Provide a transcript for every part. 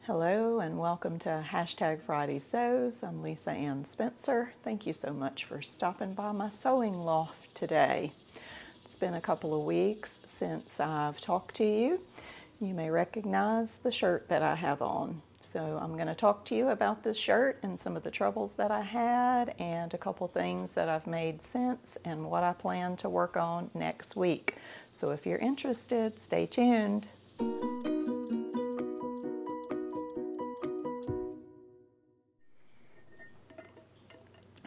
Hello and welcome to Hashtag Friday Sews. I'm Lisa Ann Spencer. Thank you so much for stopping by my sewing loft today. It's been a couple of weeks since I've talked to you. You may recognize the shirt that I have on. So I'm going to talk to you about this shirt and some of the troubles that I had and a couple things that I've made since and what I plan to work on next week. So if you're interested, stay tuned.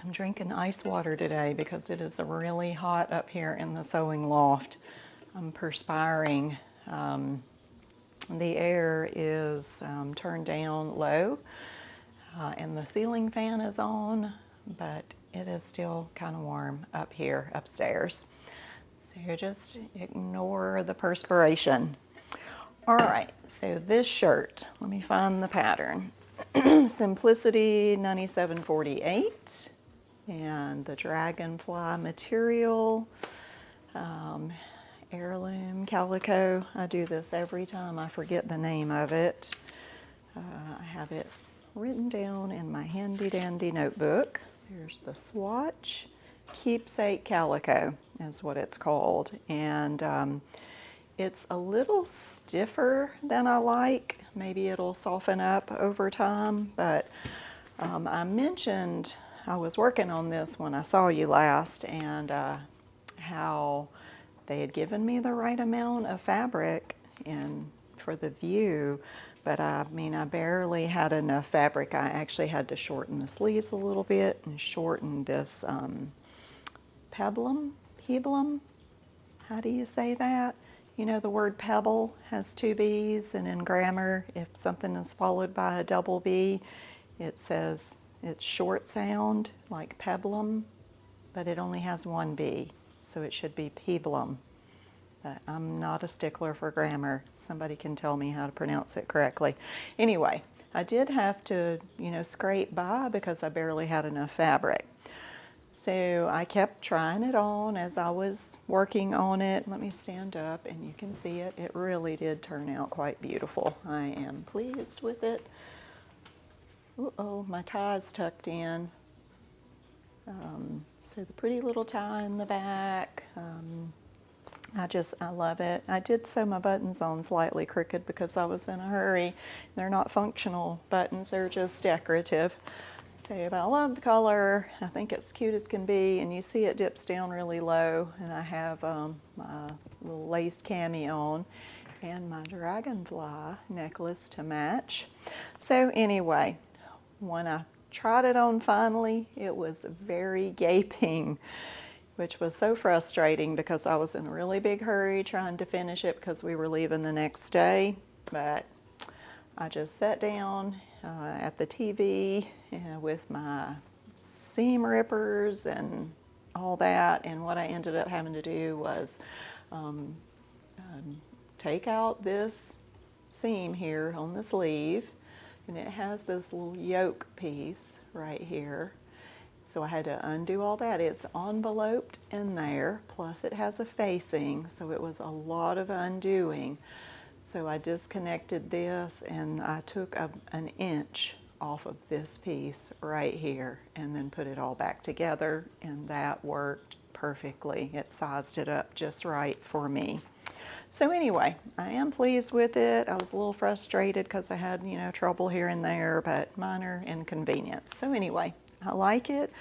I'm drinking ice water today because it is really hot up here in the sewing loft. I'm perspiring. The air is turned down low and the ceiling fan is on, but it is still kind of warm up here upstairs. So just ignore the perspiration. All right, so this shirt, let me find the pattern. Simplicity 9748. And the dragonfly material, heirloom calico. I do this every time I forget the name of it. I have it written down in my handy dandy notebook. There's the swatch. Keepsake calico is what it's called. And it's a little stiffer than I like. Maybe it'll soften up over time, but I mentioned I was working on this when I saw you last, and how they had given me the right amount of fabric for the view, but I barely had enough fabric. I actually had to shorten the sleeves a little bit and shorten this peplum, how do you say that? You know, the word pebble has two B's, and in grammar, if something is followed by a double B, it says it's short sound, like peplum, but it only has one B, so it should be peblum. But I'm not a stickler for grammar. Somebody can tell me how to pronounce it correctly. Anyway, I did have to, scrape by because I barely had enough fabric. So I kept trying it on as I was working on it. Let me stand up and you can see it. It really did turn out quite beautiful. I am pleased with it. Uh-oh, my tie's tucked in. So the pretty little tie in the back. I love it. I did sew my buttons on slightly crooked because I was in a hurry. They're not functional buttons, they're just decorative. So, but I love the color. I think it's cute as can be, and you see it dips down really low, and I have my little lace cami on and my dragonfly necklace to match. So anyway, when I tried it on finally, it was very gaping, which was so frustrating because I was in a really big hurry trying to finish it because we were leaving the next day. But I just sat down at the TV with my seam rippers and all that, and what I ended up having to do was take out this seam here on the sleeve, and it has this little yoke piece right here. So I had to undo all that. It's enveloped in there, plus it has a facing, so it was a lot of undoing. So I disconnected this and I took an inch off of this piece right here and then put it all back together, and that worked perfectly. It sized it up just right for me. So anyway, I am pleased with it. I was a little frustrated because I had, trouble here and there, but minor inconvenience. So anyway, I like it.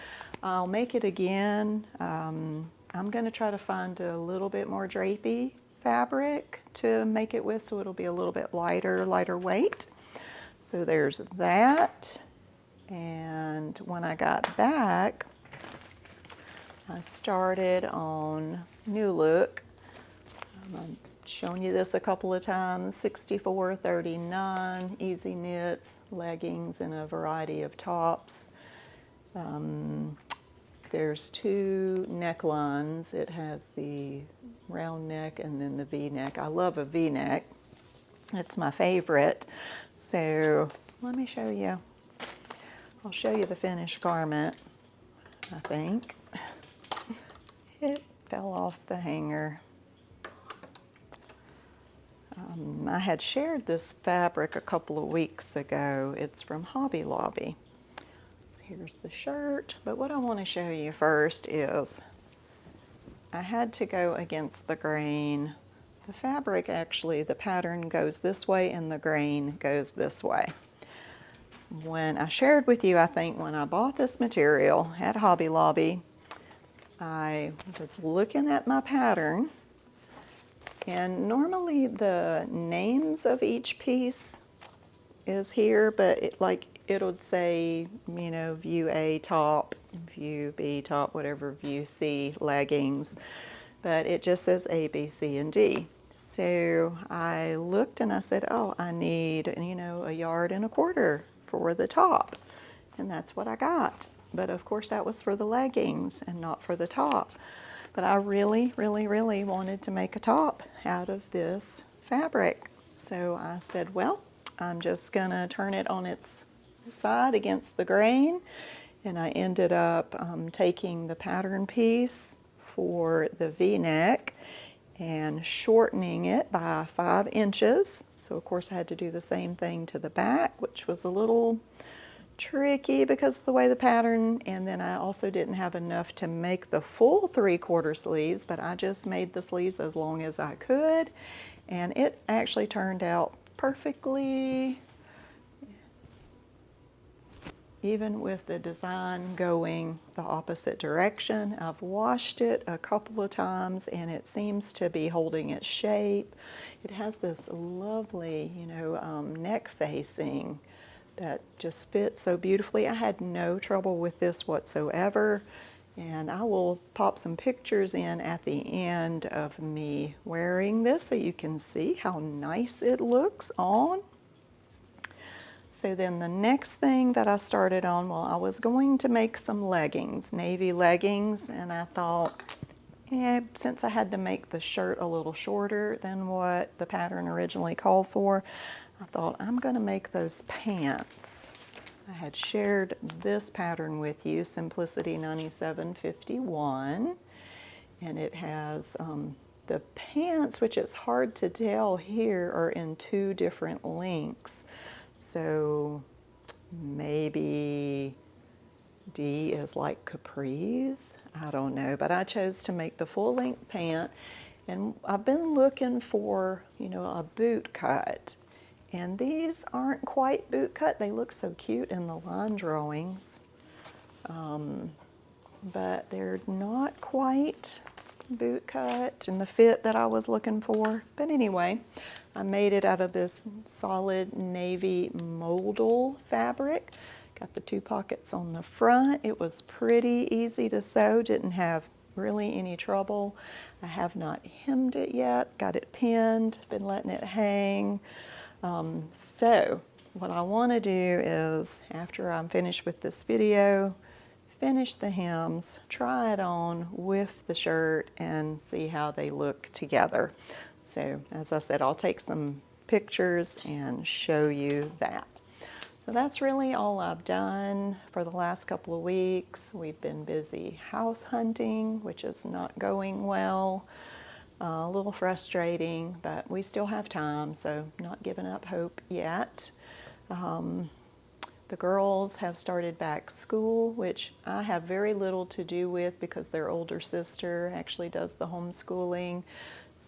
I'll make it again. I'm going to try to find a little bit more drapey fabric to make it with, so it'll be a little bit lighter weight. So there's that. And when I got back, I started on New Look. I've shown you this a couple of times. 6439 easy knits, leggings, and a variety of tops. There's two necklines. It has the round neck and then the V-neck. I love a V-neck. It's my favorite. So let me show you. I'll show you the finished garment, I think. It fell off the hanger. I had shared this fabric a couple of weeks ago. It's from Hobby Lobby. Here's the shirt, but what I want to show you first is I had to go against the grain. The fabric, actually, the pattern goes this way and the grain goes this way. When I shared with you, I think when I bought this material at Hobby Lobby, I was looking at my pattern, and normally the names of each piece is here, but it would say, you know, view A top, view B top, whatever, view C leggings, but it just says A, B, C, and D. So I looked and I said, oh, I need, you know, 1.25 yards for the top, and that's what I got. But of course that was for the leggings and not for the top. But I really, really, really wanted to make a top out of this fabric. So I said, well, I'm just gonna turn it on its side against the grain, and I ended up taking the pattern piece for the V-neck and shortening it by 5 inches. So of course I had to do the same thing to the back, which was a little tricky because of the way the pattern, and then I also didn't have enough to make the full 3/4 sleeves, but I just made the sleeves as long as I could, and it actually turned out perfectly, even with the design going the opposite direction. I've washed it a couple of times and it seems to be holding its shape. It has this lovely, you know, neck facing that just fits so beautifully. I had no trouble with this whatsoever, and I will pop some pictures in at the end of me wearing this so you can see how nice it looks on. So then the next thing that I started on, well, I was going to make some leggings, navy leggings, and I thought, yeah, since I had to make the shirt a little shorter than what the pattern originally called for, I thought I'm going to make those pants. I had shared this pattern with you, Simplicity 9751, and it has the pants, which it's hard to tell here, are in 2 different lengths. So maybe D is like capris, I don't know, but I chose to make the full length pant, and I've been looking for, you know, a boot cut. And these aren't quite boot cut. They look so cute in the line drawings, but they're not quite boot cut in the fit that I was looking for. But anyway, I made it out of this solid navy modal fabric. Got the 2 pockets on the front. It was pretty easy to sew, didn't have really any trouble. I have not hemmed it yet, got it pinned, been letting it hang. So what I want to do is, after I'm finished with this video, finish the hems, try it on with the shirt, and see how they look together. So as I said, I'll take some pictures and show you that. So that's really all I've done for the last couple of weeks. We've been busy house hunting, which is not going well. A little frustrating, but we still have time, so not giving up hope yet. The girls have started back school, which I have very little to do with because their older sister actually does the homeschooling.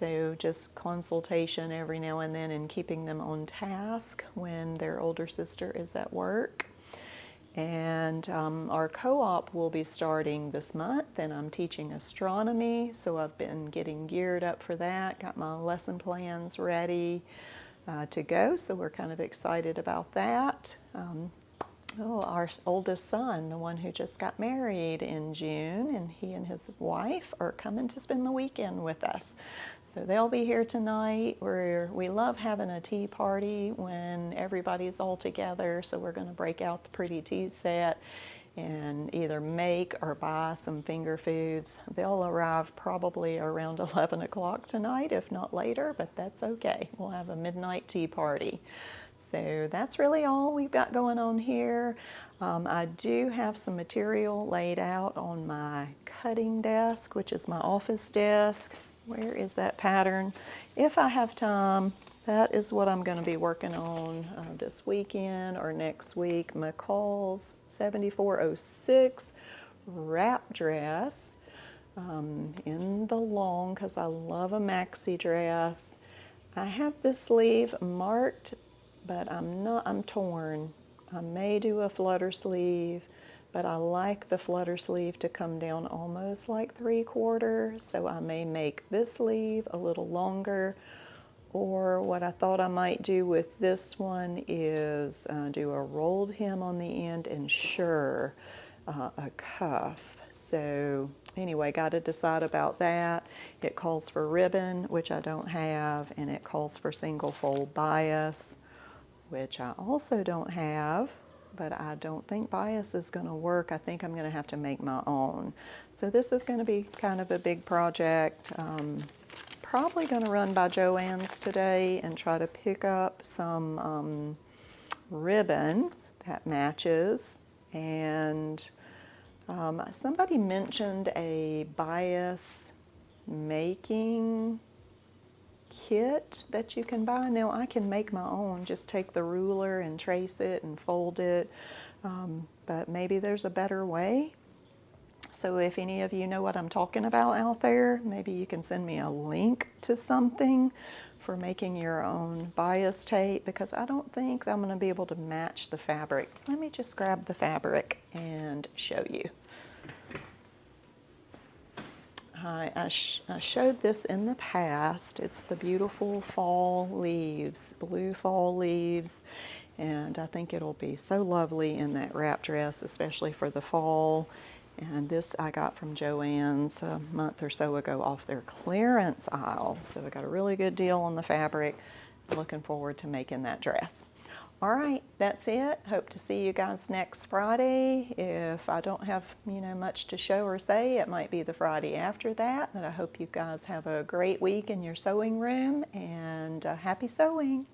So just consultation every now and then and keeping them on task when their older sister is at work. And our co-op will be starting this month, and I'm teaching astronomy, so I've been getting geared up for that, got my lesson plans ready to go, so we're kind of excited about that. Our oldest son, the one who just got married in June, and he and his wife are coming to spend the weekend with us. So they'll be here tonight. We love having a tea party when everybody's all together, so we're going to break out the pretty tea set and either make or buy some finger foods. They'll arrive probably around 11 o'clock tonight, if not later, but that's okay. We'll have a midnight tea party. So that's really all we've got going on here. I do have some material laid out on my cutting desk, which is my office desk. Where is that pattern? If I have time, that is what I'm going to be working on this weekend or next week. McCall's 7406 wrap dress in the long, because I love a maxi dress. I have this sleeve marked, but I'm torn. I may do a flutter sleeve, but I like the flutter sleeve to come down almost like 3/4, so I may make this sleeve a little longer. Or what I thought I might do with this one is do a rolled hem on the end and a cuff. So anyway, got to decide about that. It calls for ribbon, which I don't have, and it calls for single fold bias, which I also don't have, but I don't think bias is going to work. I think I'm going to have to make my own. So this is going to be kind of a big project. Probably going to run by Joann's today and try to pick up some ribbon that matches. And somebody mentioned a bias making kit that you can buy. Now I can make my own, just take the ruler and trace it and fold it, but maybe there's a better way. So if any of you know what I'm talking about out there, maybe you can send me a link to something for making your own bias tape, because I don't think I'm going to be able to match the fabric. Let me just grab the fabric and show you. I showed this in the past. It's the beautiful fall leaves, blue fall leaves, and I think it'll be so lovely in that wrap dress, especially for the fall. And this I got from Joann's a month or so ago off their clearance aisle. So I got a really good deal on the fabric. Looking forward to making that dress. All right, that's it. Hope to see you guys next Friday. If I don't have, much to show or say, it might be the Friday after that. But I hope you guys have a great week in your sewing room, and happy sewing.